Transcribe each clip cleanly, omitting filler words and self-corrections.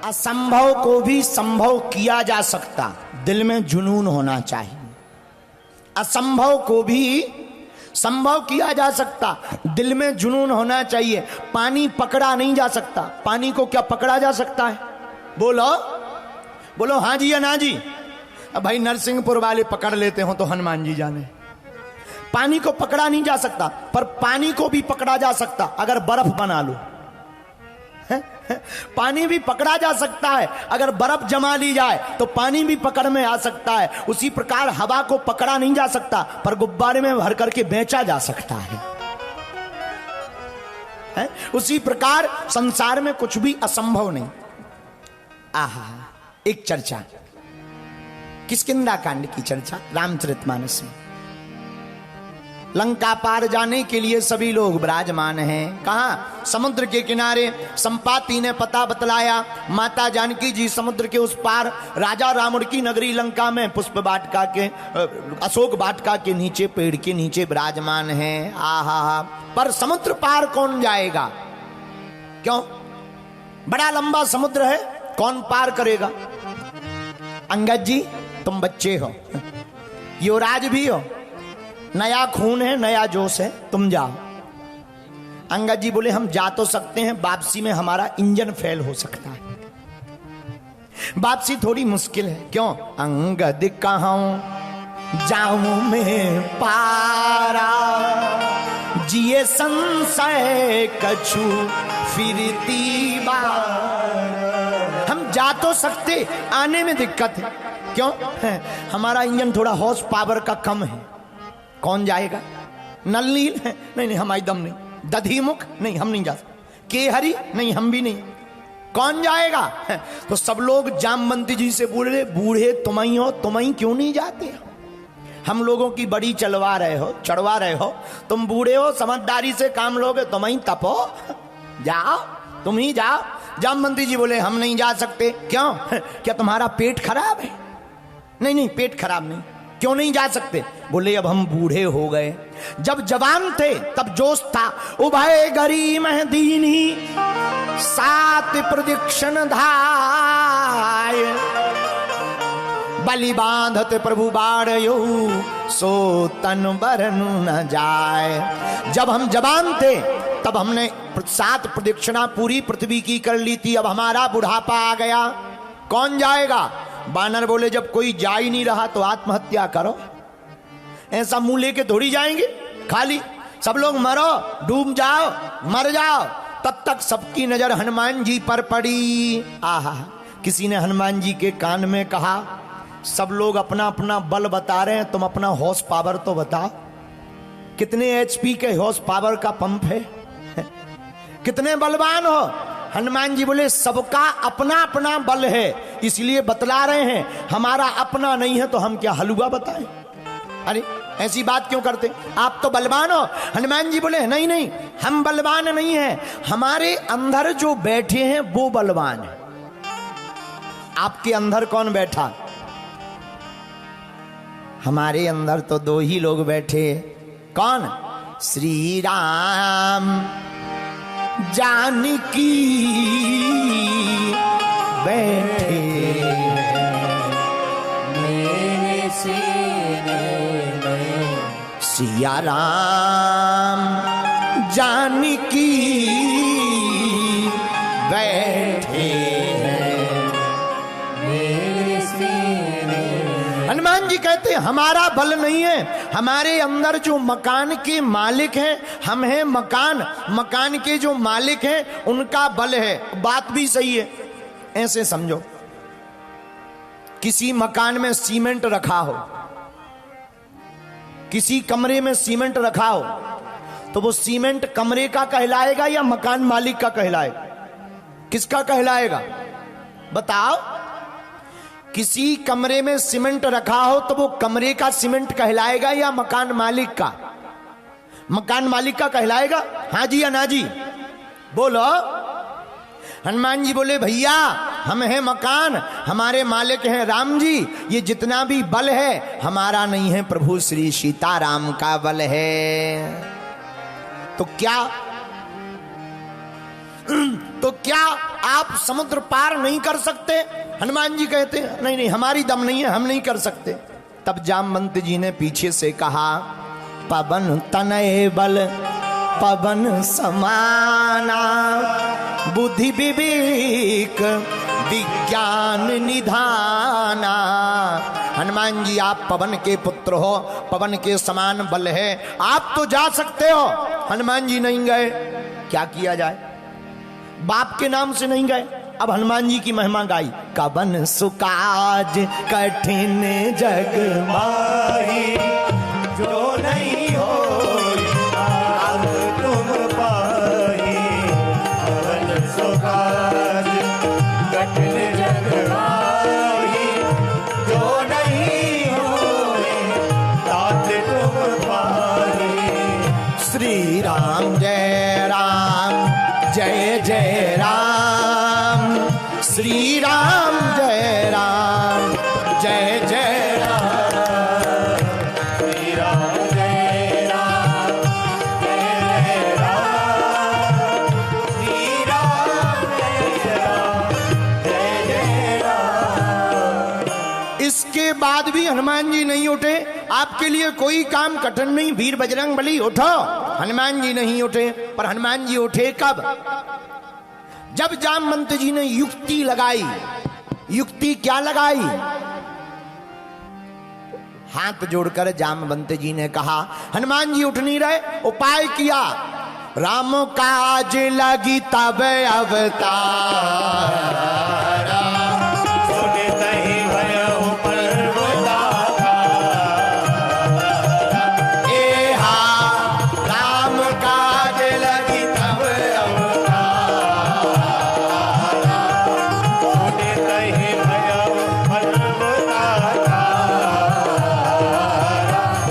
असंभव को भी संभव किया जा सकता, दिल में जुनून होना चाहिए। असंभव को भी संभव किया जा सकता, दिल में जुनून होना चाहिए। पानी पकड़ा नहीं जा सकता, पानी को क्या पकड़ा जा सकता है? बोलो बोलो, हाँ जी या ना जी। अब भाई नरसिंहपुर वाले पकड़ लेते हो तो हनुमान जी जाने। पानी को पकड़ा नहीं जा सकता, पर पानी को भी पकड़ा जा सकता अगर बर्फ बना लो। पानी भी पकड़ा जा सकता है, अगर बर्फ जमा ली जाए तो पानी भी पकड़ में आ सकता है। उसी प्रकार हवा को पकड़ा नहीं जा सकता, पर गुब्बारे में भर करके बेचा जा सकता है। उसी प्रकार संसार में कुछ भी असंभव नहीं। आहा, एक चर्चा, किष्किंधा कांड की चर्चा रामचरितमानस में। लंका पार जाने के लिए सभी लोग विराजमान हैं। कहां? समुद्र के किनारे। संपाति ने पता बतलाया, माता जानकी जी समुद्र के उस पार, राजा रावण की नगरी लंका में पुष्प वाटिका के, अशोक वाटिका के नीचे, पेड़ के नीचे विराजमान हैं। आहा, पर समुद्र पार कौन जाएगा? क्यों? बड़ा लंबा समुद्र है, कौन पार करेगा? अंगद जी तुम बच्चे हो, युवराज भी हो, नया खून है, नया जोश है, तुम जाओ। अंगद जी बोले हम जा तो सकते हैं, वापसी में हमारा इंजन फेल हो सकता है, वापसी थोड़ी मुश्किल है। क्यों? अंगद कहूं जाऊं मैं पारा, जिए संशय कछु फिरती बार। हम जा तो सकते, आने में दिक्कत है। क्यों? हमारा इंजन थोड़ा हॉर्स पावर का कम है। कौन जाएगा? नलनील है? नहीं, हमारी दम नहीं। दधीमुख? नहीं, हम नहीं जा सकते। केहरी? नहीं, हम भी नहीं। कौन जाएगा? तो सब लोग जामवंती जी से बोले, बूढ़े तुम ही हो, तुम ही क्यों नहीं जाते? हम लोगों की बड़ी चढ़वा रहे हो, तुम बूढ़े हो, समझदारी से काम लोगे, तुम ही तपो, जाओ, तुम ही जाओ। जामवंती जी बोले हम नहीं जा सकते। क्यों? क्या तुम्हारा पेट खराब है? नहीं, पेट खराब नहीं। क्यों नहीं जा सकते? बोले अब हम बूढ़े हो गए, जब जवान थे तब जोश था। उभय गरी महदीनी 7 प्रदक्षिण धाय, बलि बांधत प्रभु बाढ़यो, सो तन बरनु न जाए। जब हम जवान थे तब हमने 7 प्रदक्षिणा पूरी पृथ्वी की कर ली थी, अब हमारा बुढ़ापा आ गया, कौन जाएगा? बानर बोले जब कोई जा ही नहीं रहा तो आत्महत्या करो। ऐसा मुंह लेके थोड़ी जाएंगे खाली, सब लोग मरो, डूब जाओ, मर जाओ। तब तक सबकी नजर हनुमान जी पर पड़ी। आहा, किसी ने हनुमान जी के कान में कहा, सब लोग अपना अपना बल बता रहे हैं, तुम अपना हॉर्स पावर तो बताओ, कितने एचपी के हॉर्स पावर का पंप है, कितने बलवान हो? हनुमान जी बोले सबका अपना अपना बल है, इसलिए बतला रहे हैं, हमारा अपना नहीं है तो हम क्या हलवा बताएं? अरे ऐसी बात क्यों करते? आप तो बलवान हो। हनुमान जी बोले नहीं, हम बलवान नहीं हैं, हमारे अंदर जो बैठे हैं वो बलवान है। आपके अंदर कौन बैठा? हमारे अंदर तो 2 ही लोग बैठे। कौन? श्री राम जानकी बैठे मेरे सीने में, सिया राम जानकी बैठे मेरे सीने। हनुमान जी कहते हमारा बल नहीं है, हमारे अंदर जो मकान के मालिक हैं, हम हैं मकान, मकान के जो मालिक हैं उनका बल है। बात भी सही है। ऐसे समझो, किसी मकान में सीमेंट रखा हो, किसी कमरे में सीमेंट रखा हो, तो वो सीमेंट कमरे का कहलाएगा या मकान मालिक का कहलाएगा? किसका कहलाएगा? बताओ। किसी कमरे में सीमेंट रखा हो तो वो कमरे का सीमेंट कहलाएगा या मकान मालिक का? मकान मालिक का कहलाएगा। हाँ जी या ना जी? बोलो। हनुमान जी बोले भैया हम हैं मकान, हमारे मालिक हैं राम जी, ये जितना भी बल है हमारा नहीं है, प्रभु श्री सीताराम का बल है। तो क्या तो क्या आप समुद्र पार नहीं कर सकते? हनुमान जी कहते हैं नहीं नहीं, हमारी दम नहीं है, हम नहीं कर सकते। तब जामवंत जी ने पीछे से कहा, पवन तनय बल पवन समाना, बुद्धि विवेक विज्ञान निधाना। हनुमान जी आप पवन के पुत्र हो, पवन के समान बल है, आप तो जा सकते हो। हनुमान जी नहीं गए, क्या किया जाए, बाप के नाम से नहीं गए। अब हनुमान जी की महिमा गाई, कवन सुकाज कठिन जग माही, जो नहीं हो अब तुम पाही। कवन सुकाज कठिन जग माही, जो नहीं हो तात तुम पाही। श्री राम जय राम जय जय राम, श्री राम जय राम जय जय राम, श्री राम जय राम जय जय राम, श्री राम जय राम जय जय राम। इसके बाद भी हनुमान जी नहीं उठे। आपके लिए कोई काम कठिन नहीं, वीर बजरंग बली उठो। हनुमान जी नहीं उठे, पर हनुमान जी उठे कब? जब जामवंत जी ने युक्ति लगाई। युक्ति क्या लगाई? हाथ जोड़कर जामवंत जी ने कहा, हनुमान जी उठ नहीं रहे, उपाय किया, राम काज लगी तब अवतारा, सुनित ही भयउ पर्वतारा। ए हा राम काज लगी तब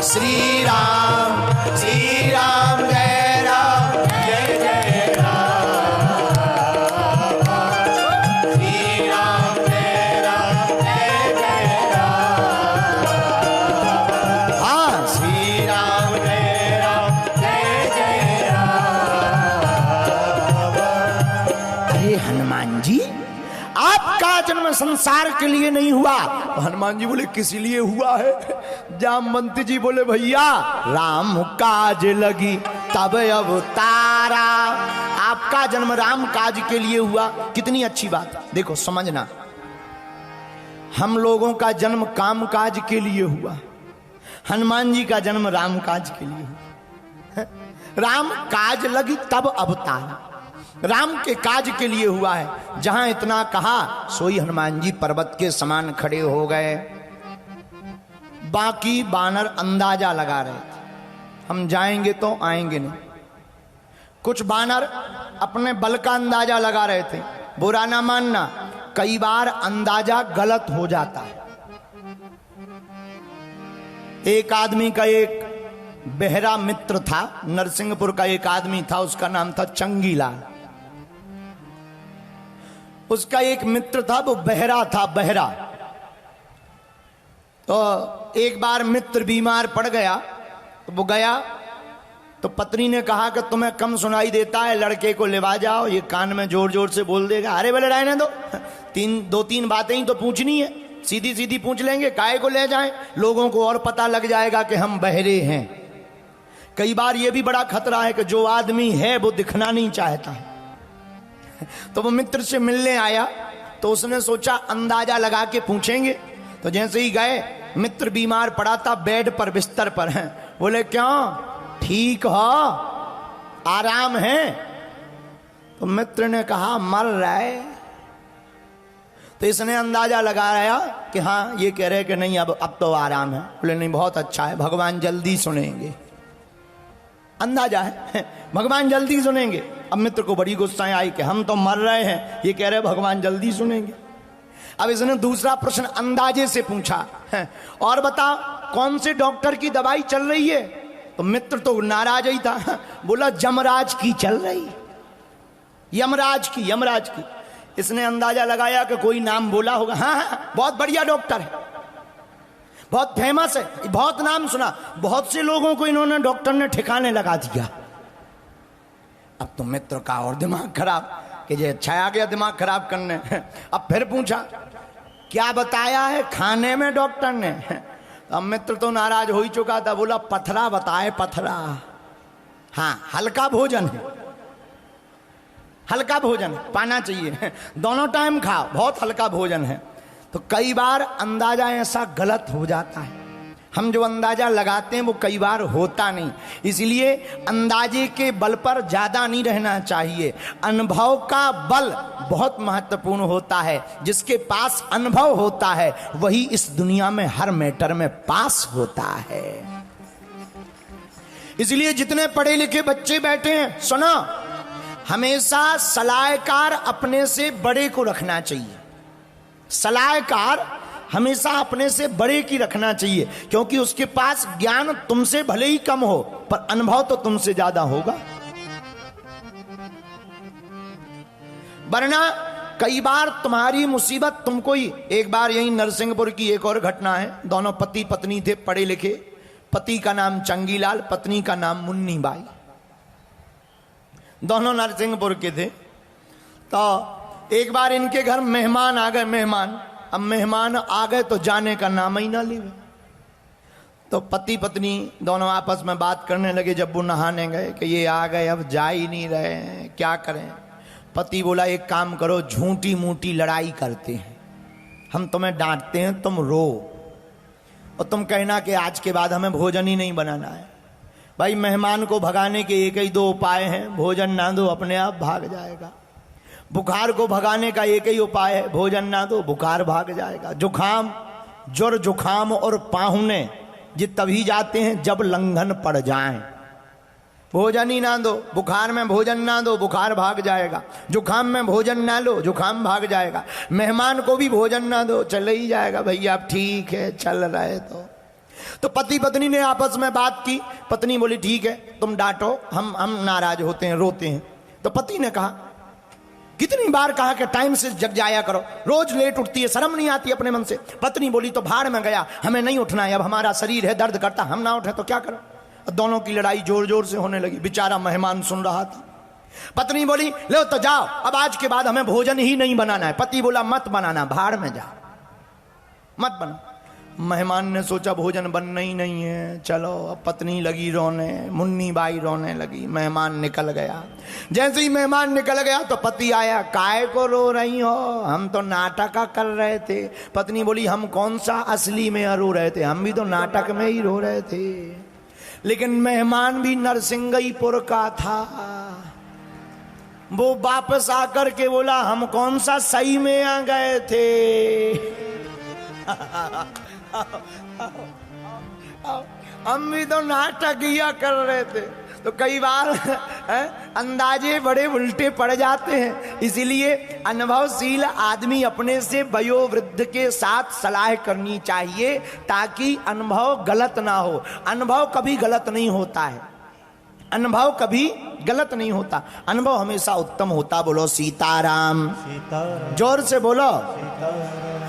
श्री राम जय राम जय जय राम, श्री राम जय राम। हाँ, श्री राम जय राम। अरे हनुमान जी, आपका जन्म संसार के लिए नहीं हुआ। तो हनुमान जी बोले किस लिए हुआ है? जामवंत जी बोले भैया राम काज लगी तब अवतारा, आपका जन्म राम काज के लिए हुआ। कितनी अच्छी बात, देखो समझना, हम लोगों का जन्म काम काज के लिए हुआ, हनुमान जी का जन्म राम काज के लिए हुआ। राम काज लगी तब अवतारा, राम के काज के लिए हुआ है। जहां इतना कहा सोई हनुमान जी पर्वत के समान खड़े हो गए। बाकी बानर अंदाजा लगा रहे थे, हम जाएंगे तो आएंगे नहीं। कुछ बानर अपने बल का अंदाजा लगा रहे थे। बुरा ना मानना, कई बार अंदाजा गलत हो जाता है। एक आदमी का एक बहरा मित्र था, नरसिंहपुर का एक आदमी था, उसका नाम था चंगीलाल। उसका एक मित्र था, वो बहरा था, बहरा। तो एक बार मित्र बीमार पड़ गया, तो वो गया, तो पत्नी ने कहा कि तुम्हें कम सुनाई देता है, लड़के को लेवा जाओ, ये कान में जोर जोर से बोल देगा। अरे बोले रहने दो, दो तीन बातें ही तो पूछनी है, सीधी सीधी पूछ लेंगे, काहे को ले जाएं, लोगों को और पता लग जाएगा कि हम बहरे हैं। कई बार ये भी बड़ा खतरा है कि जो आदमी है वो दिखना नहीं चाहता है। तो वो मित्र से मिलने आया, तो उसने सोचा अंदाजा लगा के पूछेंगे। तो जैसे ही गए, मित्र बीमार पड़ा था बेड पर, बिस्तर पर है। बोले क्यों, ठीक हो, आराम है? तो मित्र ने कहा मर रहा है। तो इसने अंदाजा लगाया कि हाँ ये कह रहे कि नहीं अब तो आराम है। बोले नहीं बहुत अच्छा है, भगवान जल्दी सुनेंगे। अंदाजा है भगवान जल्दी सुनेंगे। अब मित्र को बड़ी गुस्साएं आई कि हम तो मर रहे हैं, ये कह रहे भगवान जल्दी सुनेंगे। अब इसने दूसरा प्रश्न अंदाजे से पूछा, और बता कौन से डॉक्टर की दवाई चल रही है? तो मित्र तो नाराज ही था, बोला जमराज की चल रही, यमराज की, यमराज की। इसने अंदाजा लगाया कि कोई नाम बोला होगा। हाँ, बहुत बढ़िया डॉक्टर है, बहुत फेमस है, बहुत नाम सुना, बहुत से लोगों को इन्होंने डॉक्टर ने ठिकाने लगा दिया। अब तो मित्र का और दिमाग खराब, कि ये अच्छा आ गया दिमाग खराब करने। अब फिर पूछा क्या बताया है खाने में डॉक्टर ने? अब मित्र तो नाराज हो ही चुका था, बोला पथरा बताए, पथरा। हाँ, हल्का भोजन है, हल्का भोजन पाना चाहिए, दोनों टाइम खाओ, बहुत हल्का भोजन है। तो कई बार अंदाजा ऐसा गलत हो जाता है, हम जो अंदाजा लगाते हैं वो कई बार होता नहीं, इसलिए अंदाजे के बल पर ज्यादा नहीं रहना चाहिए। अनुभव का बल बहुत महत्वपूर्ण होता है, जिसके पास अनुभव होता है वही इस दुनिया में हर मैटर में पास होता है। इसलिए जितने पढ़े लिखे बच्चे बैठे हैं, सुनो, हमेशा सलाहकार अपने से बड़े को रखना चाहिए। सलाहकार हमेशा अपने से बड़े की रखना चाहिए, क्योंकि उसके पास ज्ञान तुमसे भले ही कम हो पर अनुभव तो तुमसे ज्यादा होगा। वरना कई बार तुम्हारी मुसीबत तुमको ही। एक बार यही नरसिंहपुर की एक और घटना है, दोनों पति पत्नी थे, पढ़े लिखे, पति का नाम चंगीलाल, पत्नी का नाम मुन्नी बाई, दोनों नरसिंहपुर के थे। तो एक बार इनके घर मेहमान आ गए, मेहमान। अब मेहमान आ गए तो जाने का नाम ही ना लिए। तो पति पत्नी दोनों आपस में बात करने लगे जब वो नहाने गए कि ये आ गए, अब जा ही नहीं रहे हैं, क्या करें। पति बोला एक काम करो, झूठी मूठी लड़ाई करते हैं, हम तुम्हें डांटते हैं, तुम रो और तुम कहना कि आज के बाद हमें भोजन ही नहीं बनाना है। भाई मेहमान को भगाने के एक ही दो उपाय हैं, भोजन ना दो अपने आप भाग जाएगा। बुखार को भगाने का एक ही उपाय है, भोजन ना दो बुखार भाग जाएगा। जुखाम, ज्वर जुखाम और पाहुने ये तभी जाते हैं जब लंघन पड़ जाए। भोजन ही ना दो, बुखार में भोजन ना दो, बुखार भाग जाएगा। जुखाम में भोजन ना लो, जुखाम भाग जाएगा। मेहमान को भी भोजन ना दो, चले ही जाएगा। भैया आप ठीक है, चल रहे तो पति पत्नी ने आपस में बात की। पत्नी बोली ठीक है तुम डांटो, हम नाराज होते हैं, रोते हैं। तो पति ने कहा कितनी बार कहा कि टाइम से जग जाया करो, रोज लेट उठती है, शर्म नहीं आती अपने मन से। पत्नी बोली तो भाड़ में गया, हमें नहीं उठना है, अब हमारा शरीर है दर्द करता, हम ना उठे तो क्या करो। दोनों की लड़ाई जोर जोर से होने लगी, बेचारा मेहमान सुन रहा था। पत्नी बोली लो तो जाओ, अब आज के बाद हमें भोजन ही नहीं बनाना है। पति बोला मत बनाना, भाड़ में जाओ, मत बना। मेहमान ने सोचा भोजन बनना ही नहीं है, चलो। अब पत्नी लगी रोने, मुन्नी बाई रोने लगी, मेहमान निकल गया। जैसे ही मेहमान निकल गया तो पति आया, काहे को रो रही हो, हम तो नाटक कर रहे थे। पत्नी बोली हम कौन सा असली में रो रहे थे, हम भी तो नाटक में ही रो रहे थे। लेकिन मेहमान भी नरसिंहपुर का था, वो वापस आकर के बोला हम कौन सा सही में आ गए थे। हम भी तो नाटक किया कर रहे थे। तो कई बार अंदाजे बड़े उल्टे पड़ जाते हैं, इसीलिए अनुभवशील आदमी अपने से वयोवृद्ध के साथ सलाह करनी चाहिए ताकि अनुभव गलत ना हो। अनुभव कभी गलत नहीं होता है, अनुभव कभी गलत नहीं होता, अनुभव हमेशा उत्तम होता। बोलो सीताराम, सीताराम। जोर से बोलो सीताराम।